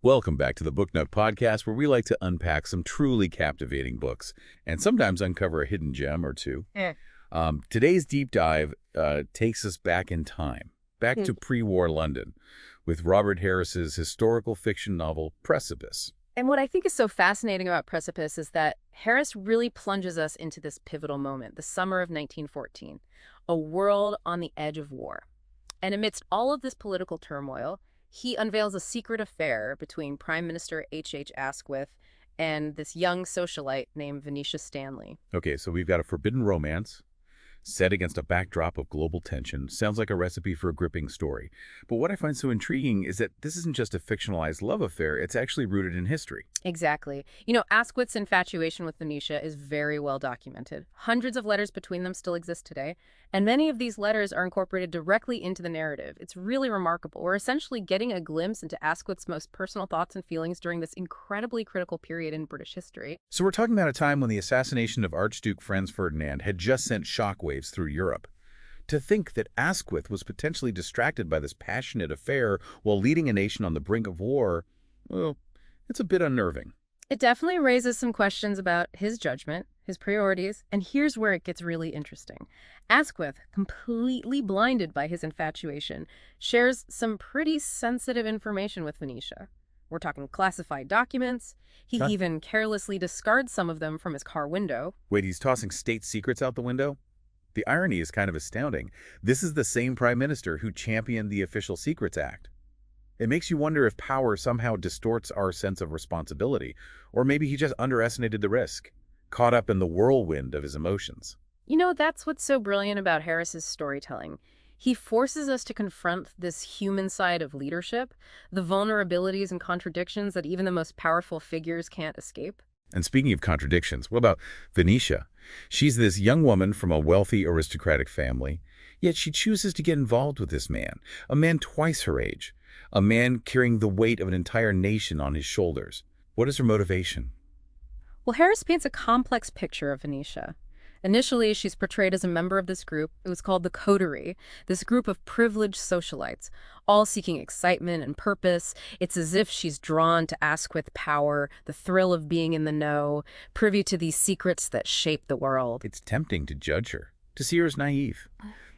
Welcome back to the Book Nook podcast, where we like to unpack some truly captivating books and sometimes uncover a hidden gem or two. Today's deep dive takes us back in time, back to pre-war London, with Robert Harris's historical fiction novel Precipice. And what I think is so fascinating about Precipice is that Harris really plunges us into this pivotal moment, the summer of 1914, a world on the edge of war. And amidst all of this political turmoil, he unveils a secret affair between Prime Minister H.H. Asquith and this young socialite named Venetia Stanley. Okay, so we've got a forbidden romance set against a backdrop of global tension. Sounds like a recipe for a gripping story. But what I find so intriguing is that this isn't just a fictionalized love affair, it's actually rooted in history. Exactly. You know, Asquith's infatuation with Venetia is very well documented. Hundreds of letters between them still exist today, and many of these letters are incorporated directly into the narrative. It's really remarkable. We're essentially getting a glimpse into Asquith's most personal thoughts and feelings during this incredibly critical period in British history. So we're talking about a time when the assassination of Archduke Franz Ferdinand had just sent shockwaves through Europe. To think that Asquith was potentially distracted by this passionate affair while leading a nation on the brink of war, well, it's a bit unnerving. It definitely raises some questions about his judgment, his priorities, and here's where it gets really interesting. Asquith, completely blinded by his infatuation, shares some pretty sensitive information with Venetia. We're talking classified documents. He even carelessly discards some of them from his car window. Wait, he's tossing state secrets out the window? The irony is kind of astounding. This is the same prime minister who championed the Official Secrets Act. It makes you wonder if power somehow distorts our sense of responsibility, or maybe he just underestimated the risk, caught up in the whirlwind of his emotions. You know, that's what's so brilliant about Harris's storytelling. He forces us to confront this human side of leadership, the vulnerabilities and contradictions that even the most powerful figures can't escape. And speaking of contradictions, what about Venetia? She's this young woman from a wealthy aristocratic family, yet she chooses to get involved with this man, a man twice her age, a man carrying the weight of an entire nation on his shoulders. What is her motivation? Well, Harris paints a complex picture of Venetia. Initially, she's portrayed as a member of this group. It was called the Coterie, this group of privileged socialites, all seeking excitement and purpose. It's as if she's drawn to Asquith power, the thrill of being in the know, privy to these secrets that shape the world. It's tempting to judge her, to see her as naive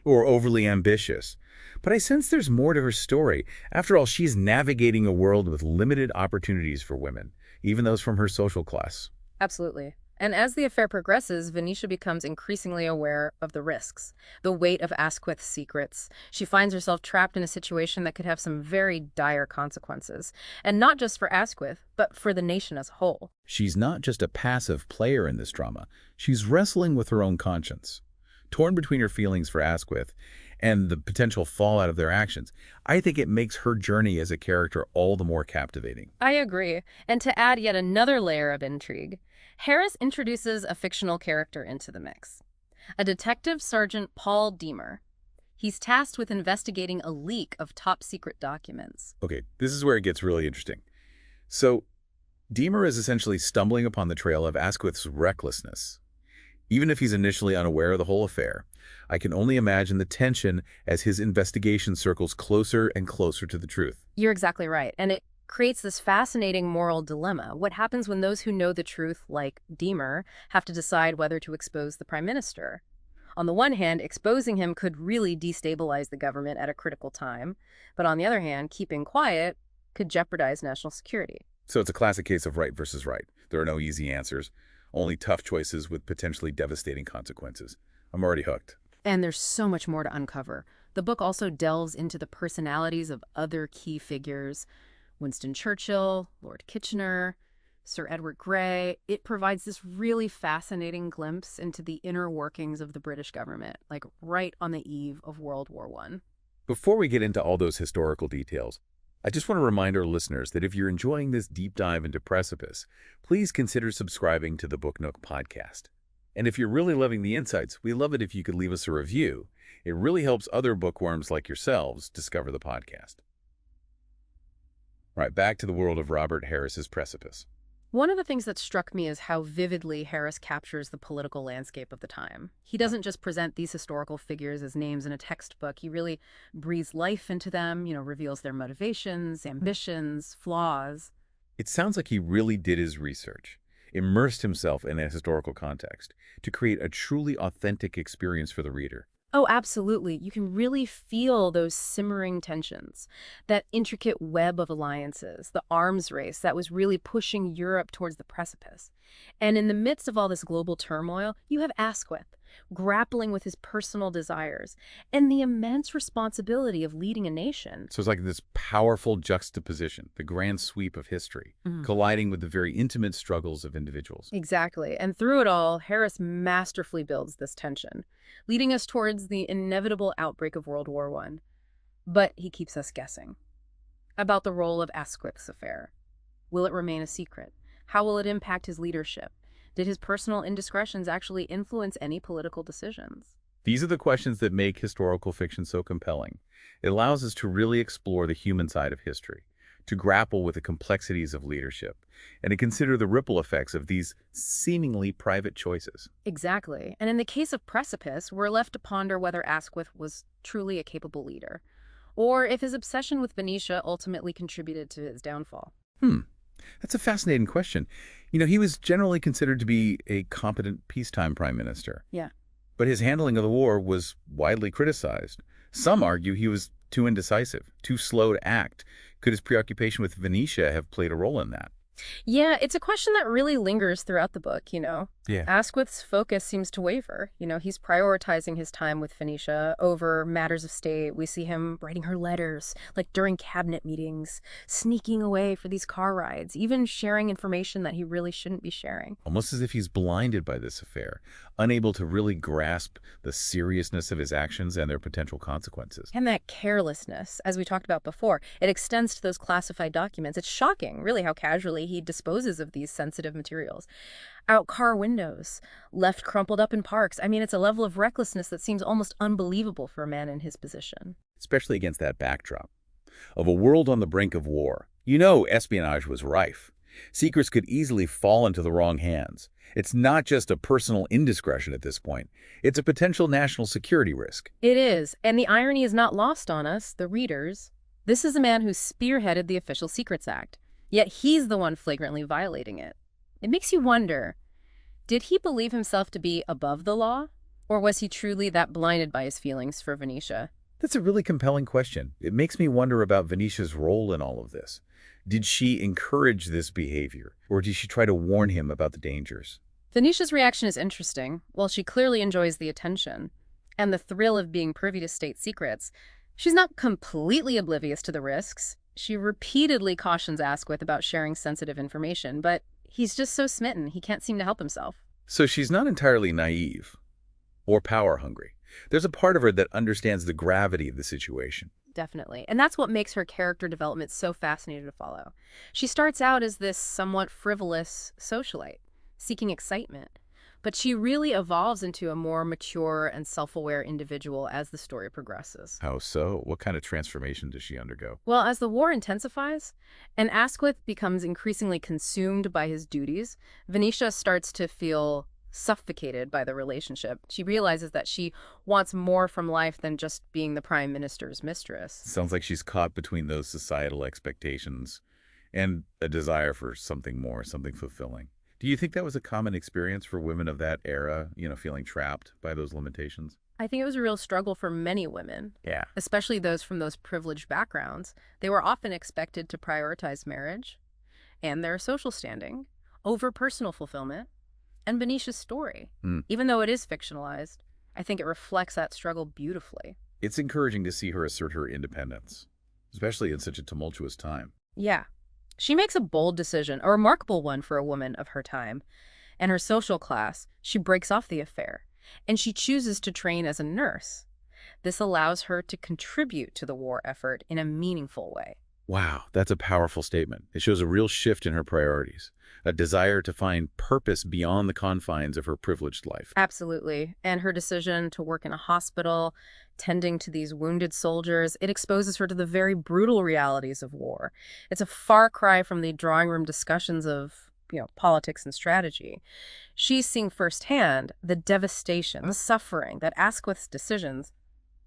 or overly ambitious. But I sense there's more to her story. After all, she's navigating a world with limited opportunities for women, even those from her social class. Absolutely. And as the affair progresses, Venetia becomes increasingly aware of the risks, the weight of Asquith's secrets. She finds herself trapped in a situation that could have some very dire consequences, and not just for Asquith, but for the nation as a whole. She's not just a passive player in this drama. She's wrestling with her own conscience, torn between her feelings for Asquith and the potential fallout of their actions. I think it makes her journey as a character all the more captivating. I agree. And to add yet another layer of intrigue, Harris introduces a fictional character into the mix. A Detective Sergeant Paul Deemer. He's tasked with investigating a leak of top-secret documents. Okay, this is where it gets really interesting. So, Deemer is essentially stumbling upon the trail of Asquith's recklessness. Even if he's initially unaware of the whole affair, I can only imagine the tension as his investigation circles closer and closer to the truth. You're exactly right. And it creates this fascinating moral dilemma. What happens when those who know the truth, like Deemer, have to decide whether to expose the prime minister? On the one hand, exposing him could really destabilize the government at a critical time. But on the other hand, keeping quiet could jeopardize national security. So it's a classic case of right versus right. There are no easy answers, only tough choices with potentially devastating consequences. I'm already hooked. And there's so much more to uncover. The book also delves into the personalities of other key figures. Winston Churchill, Lord Kitchener, Sir Edward Grey. It provides this really fascinating glimpse into the inner workings of the British government, like right on the eve of World War I. Before we get into all those historical details, I just want to remind our listeners that if you're enjoying this deep dive into Precipice, please consider subscribing to the Book Nook podcast. And if you're really loving the insights, we love it if you could leave us a review. It really helps other bookworms like yourselves discover the podcast. All right, back to the world of Robert Harris's Precipice. One of the things that struck me is how vividly Harris captures the political landscape of the time. He doesn't just present these historical figures as names in a textbook. He really breathes life into them, reveals their motivations, ambitions, flaws. It sounds like he really did his research, immersed himself in a historical context to create a truly authentic experience for the reader. Oh, absolutely. You can really feel those simmering tensions, that intricate web of alliances, the arms race that was really pushing Europe towards the precipice. And in the midst of all this global turmoil, you have Asquith grappling with his personal desires and the immense responsibility of leading a nation. So it's like this powerful juxtaposition, the grand sweep of history, colliding with the very intimate struggles of individuals. Exactly. And through it all, Harris masterfully builds this tension, leading us towards the inevitable outbreak of World War I. But he keeps us guessing about the role of Asquith's affair. Will it remain a secret? How will it impact his leadership? Did his personal indiscretions actually influence any political decisions? These are the questions that make historical fiction so compelling. It allows us to really explore the human side of history, to grapple with the complexities of leadership, and to consider the ripple effects of these seemingly private choices. Exactly. And in the case of Precipice, we're left to ponder whether Asquith was truly a capable leader, or if his obsession with Venetia ultimately contributed to his downfall. That's a fascinating question. He was generally considered to be a competent peacetime prime minister, Yeah. but his handling of the war was widely criticized. Some argue he was too indecisive, too slow to act. Could his preoccupation with Venetia have played a role in that? Yeah, it's a question that really lingers throughout the book. Yeah. Asquith's focus seems to waver. He's prioritizing his time with Venetia over matters of state. We see him writing her letters, like during cabinet meetings, sneaking away for these car rides, even sharing information that he really shouldn't be sharing. Almost as if he's blinded by this affair, unable to really grasp the seriousness of his actions and their potential consequences. And that carelessness, as we talked about before, it extends to those classified documents. It's shocking, really, how casually he disposes of these sensitive materials. Out car windows, left crumpled up in parks. I mean, it's a level of recklessness that seems almost unbelievable for a man in his position. Especially against that backdrop of a world on the brink of war. Espionage was rife. Secrets could easily fall into the wrong hands. It's not just a personal indiscretion at this point. It's a potential national security risk. It is, and the irony is not lost on us, the readers. This is a man who spearheaded the Official Secrets Act, yet he's the one flagrantly violating it. It makes you wonder, did he believe himself to be above the law? Or was he truly that blinded by his feelings for Venetia? That's a really compelling question. It makes me wonder about Venetia's role in all of this. Did she encourage this behavior, or did she try to warn him about the dangers? Venetia's reaction is interesting. While she clearly enjoys the attention and the thrill of being privy to state secrets, she's not completely oblivious to the risks. She repeatedly cautions Asquith about sharing sensitive information, but he's just so smitten, he can't seem to help himself. So she's not entirely naive or power hungry. There's a part of her that understands the gravity of the situation. Definitely. And that's what makes her character development so fascinating to follow. She starts out as this somewhat frivolous socialite, seeking excitement, but she really evolves into a more mature and self-aware individual as the story progresses. How so? What kind of transformation does she undergo? Well, as the war intensifies and Asquith becomes increasingly consumed by his duties, Venetia starts to feel suffocated by the relationship. She realizes that she wants more from life than just being the prime minister's mistress. Sounds like she's caught between those societal expectations and a desire for something more, something fulfilling. Do you think that was a common experience for women of that era, feeling trapped by those limitations? I think it was a real struggle for many women, Yeah. especially those from those privileged backgrounds. They were often expected to prioritize marriage and their social standing over personal fulfillment. And Venetia's story, even though it is fictionalized, I think it reflects that struggle beautifully. It's encouraging to see her assert her independence, especially in such a tumultuous time. Yeah. She makes a bold decision, a remarkable one for a woman of her time. And her social class, she breaks off the affair, and she chooses to train as a nurse. This allows her to contribute to the war effort in a meaningful way. Wow, that's a powerful statement. It shows a real shift in her priorities, a desire to find purpose beyond the confines of her privileged life. Absolutely. And her decision to work in a hospital, tending to these wounded soldiers, it exposes her to the very brutal realities of war. It's a far cry from the drawing room discussions of politics and strategy. She's seeing firsthand the devastation, the suffering that Asquith's decisions,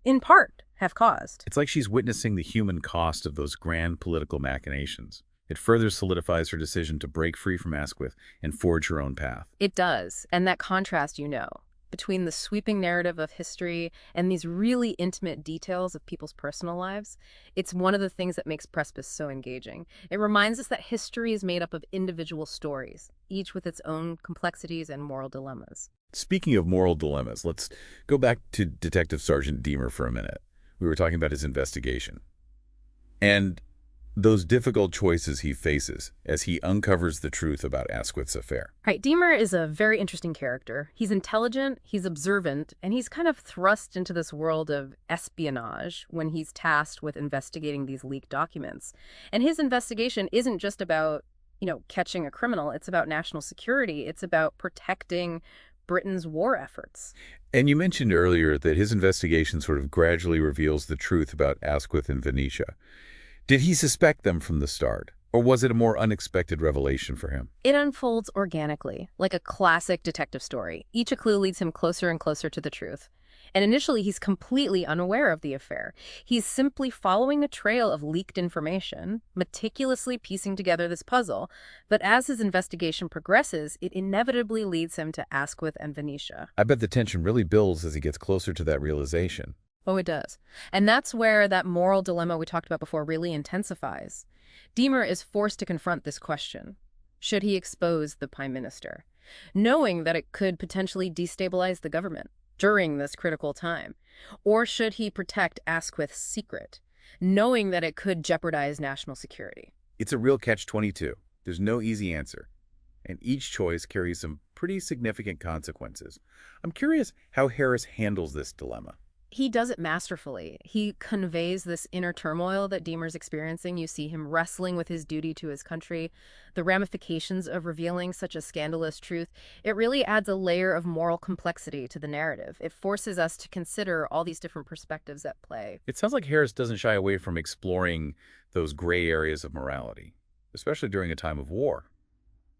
in part, have caused. It's like she's witnessing the human cost of those grand political machinations. It further solidifies her decision to break free from Asquith and forge her own path. It does. And that contrast, between the sweeping narrative of history and these really intimate details of people's personal lives, it's one of the things that makes Precipice so engaging. It reminds us that history is made up of individual stories, each with its own complexities and moral dilemmas. Speaking of moral dilemmas, let's go back to Detective Sergeant Deemer for a minute. We were talking about his investigation. And those difficult choices he faces as he uncovers the truth about Asquith's affair. Right, Deemer is a very interesting character. He's intelligent, he's observant, and he's kind of thrust into this world of espionage when he's tasked with investigating these leaked documents. And his investigation isn't just about, catching a criminal. It's about national security. It's about protecting Britain's war efforts. And you mentioned earlier that his investigation sort of gradually reveals the truth about Asquith and Venetia. Did he suspect them from the start, or was it a more unexpected revelation for him? It unfolds organically, like a classic detective story. Each clue leads him closer and closer to the truth. And initially, he's completely unaware of the affair. He's simply following a trail of leaked information, meticulously piecing together this puzzle. But as his investigation progresses, it inevitably leads him to Asquith and Venetia. I bet the tension really builds as he gets closer to that realization. Oh, it does. And that's where that moral dilemma we talked about before really intensifies. Deemer is forced to confront this question. Should he expose the Prime Minister, knowing that it could potentially destabilize the government during this critical time? Or should he protect Asquith's secret, knowing that it could jeopardize national security? It's a real catch-22. There's no easy answer. And each choice carries some pretty significant consequences. I'm curious how Harris handles this dilemma. He does it masterfully. He conveys this inner turmoil that Deemer's experiencing. You see him wrestling with his duty to his country, the ramifications of revealing such a scandalous truth. It really adds a layer of moral complexity to the narrative. It forces us to consider all these different perspectives at play. It sounds like Harris doesn't shy away from exploring those gray areas of morality, especially during a time of war,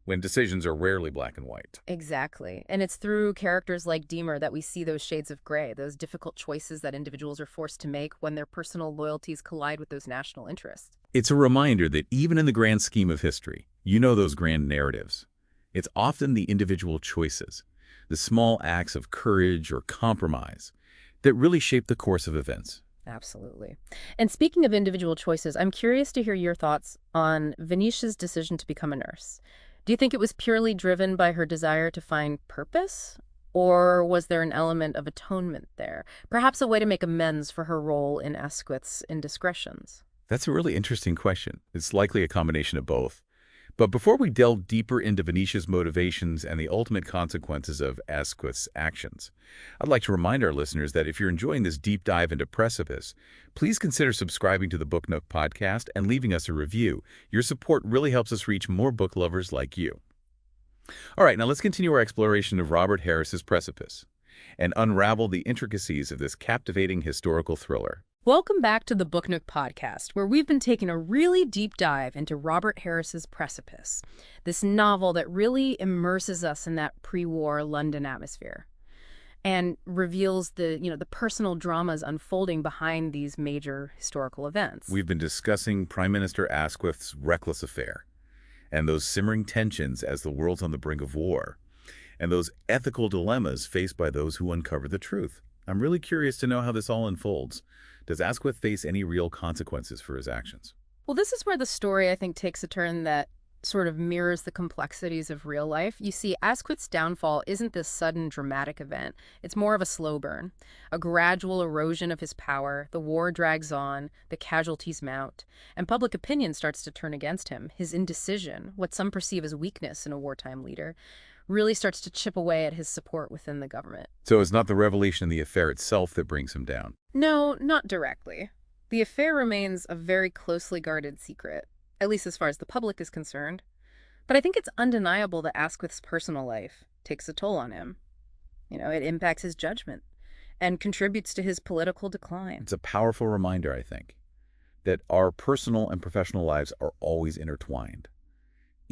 when decisions are rarely black and white. Exactly. And it's through characters like Deemer that we see those shades of gray, those difficult choices that individuals are forced to make when their personal loyalties collide with those national interests. It's a reminder that even in the grand scheme of history, those grand narratives, it's often the individual choices, the small acts of courage or compromise that really shape the course of events. Absolutely. And speaking of individual choices, I'm curious to hear your thoughts on Venetia's decision to become a nurse. Do you think it was purely driven by her desire to find purpose? Or was there an element of atonement there? Perhaps a way to make amends for her role in Asquith's indiscretions? That's a really interesting question. It's likely a combination of both. But before we delve deeper into Venetia's motivations and the ultimate consequences of Asquith's actions, I'd like to remind our listeners that if you're enjoying this deep dive into Precipice, please consider subscribing to the Book Nook podcast and leaving us a review. Your support really helps us reach more book lovers like you. All right, now let's continue our exploration of Robert Harris's Precipice and unravel the intricacies of this captivating historical thriller. Welcome back to the Book Nook podcast, where we've been taking a really deep dive into Robert Harris's Precipice, this novel that really immerses us in that pre-war London atmosphere and reveals the personal dramas unfolding behind these major historical events. We've been discussing Prime Minister Asquith's reckless affair and those simmering tensions as the world's on the brink of war and those ethical dilemmas faced by those who uncover the truth. I'm really curious to know how this all unfolds. Does Asquith face any real consequences for his actions? Well, this is where the story, I think, takes a turn that sort of mirrors the complexities of real life. You see, Asquith's downfall isn't this sudden dramatic event. It's more of a slow burn, a gradual erosion of his power. The war drags on, the casualties mount, and public opinion starts to turn against him. His indecision, what some perceive as weakness in a wartime leader, really starts to chip away at his support within the government. So it's not the revelation of the affair itself that brings him down? No, not directly. The affair remains a very closely guarded secret, at least as far as the public is concerned. But I think it's undeniable that Asquith's personal life takes a toll on him. It impacts his judgment and contributes to his political decline. It's a powerful reminder, I think, that our personal and professional lives are always intertwined.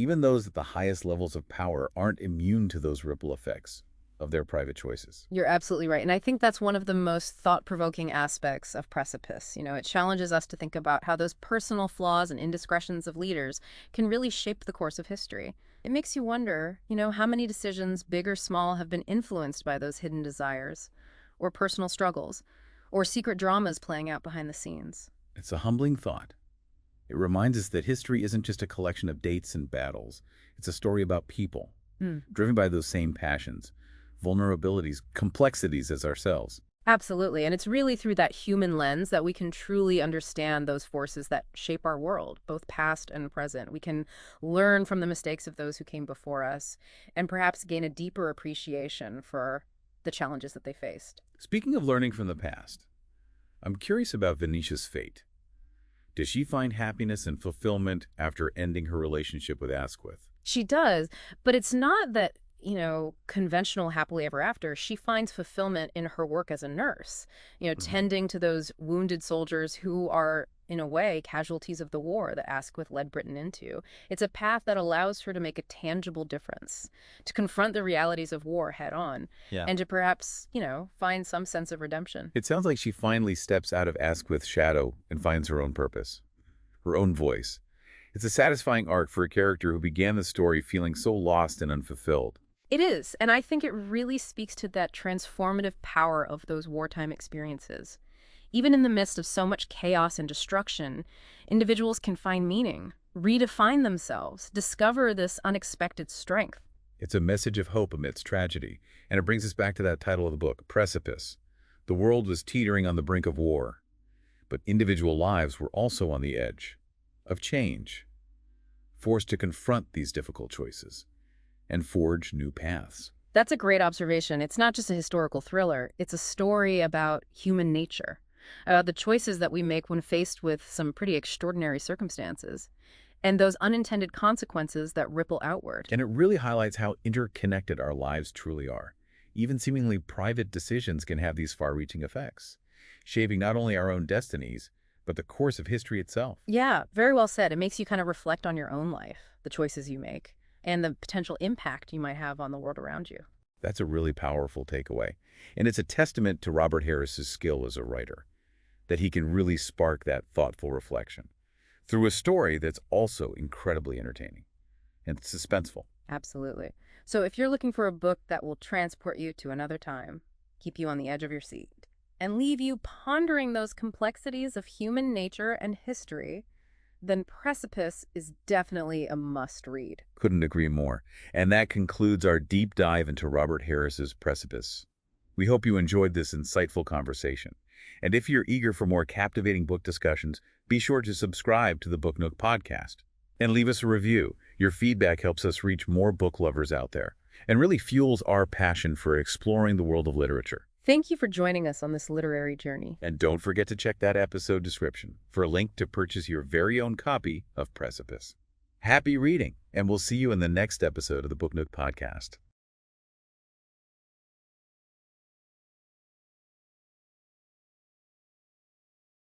Even those at the highest levels of power aren't immune to those ripple effects of their private choices. You're absolutely right. And I think that's one of the most thought-provoking aspects of Precipice. It challenges us to think about how those personal flaws and indiscretions of leaders can really shape the course of history. It makes you wonder, how many decisions, big or small, have been influenced by those hidden desires, or personal struggles, or secret dramas playing out behind the scenes. It's a humbling thought. It reminds us that history isn't just a collection of dates and battles. It's a story about people, driven by those same passions, vulnerabilities, complexities as ourselves. Absolutely. And it's really through that human lens that we can truly understand those forces that shape our world, both past and present. We can learn from the mistakes of those who came before us and perhaps gain a deeper appreciation for the challenges that they faced. Speaking of learning from the past, I'm curious about Venetia's fate. Does she find happiness and fulfillment after ending her relationship with Asquith? She does, but it's not that, conventional happily ever after. She finds fulfillment in her work as a nurse, tending to those wounded soldiers who are, in a way, casualties of the war that Asquith led Britain into. It's a path that allows her to make a tangible difference, to confront the realities of war head on, and to perhaps, find some sense of redemption. It sounds like she finally steps out of Asquith's shadow and finds her own purpose, her own voice. It's a satisfying arc for a character who began the story feeling so lost and unfulfilled. It is, and I think it really speaks to that transformative power of those wartime experiences. Even in the midst of so much chaos and destruction, individuals can find meaning, redefine themselves, discover this unexpected strength. It's a message of hope amidst tragedy, and it brings us back to that title of the book, Precipice. The world was teetering on the brink of war, but individual lives were also on the edge of change, forced to confront these difficult choices and forge new paths. That's a great observation. It's not just a historical thriller. It's a story about human nature, about the choices that we make when faced with some pretty extraordinary circumstances, and those unintended consequences that ripple outward. And it really highlights how interconnected our lives truly are. Even seemingly private decisions can have these far-reaching effects, shaping not only our own destinies, but the course of history itself. Yeah, very well said. It makes you kind of reflect on your own life, the choices you make, and the potential impact you might have on the world around you. That's a really powerful takeaway. And it's a testament to Robert Harris's skill as a writer, that he can really spark that thoughtful reflection through a story that's also incredibly entertaining and suspenseful. Absolutely. So if you're looking for a book that will transport you to another time, keep you on the edge of your seat, and leave you pondering those complexities of human nature and history, then Precipice is definitely a must-read. Couldn't agree more. And that concludes our deep dive into Robert Harris's Precipice. We hope you enjoyed this insightful conversation. And if you're eager for more captivating book discussions, be sure to subscribe to the Book Nook podcast and leave us a review. Your feedback helps us reach more book lovers out there and really fuels our passion for exploring the world of literature. Thank you for joining us on this literary journey. And don't forget to check that episode description for a link to purchase your very own copy of Precipice. Happy reading, and we'll see you in the next episode of the Book Nook podcast.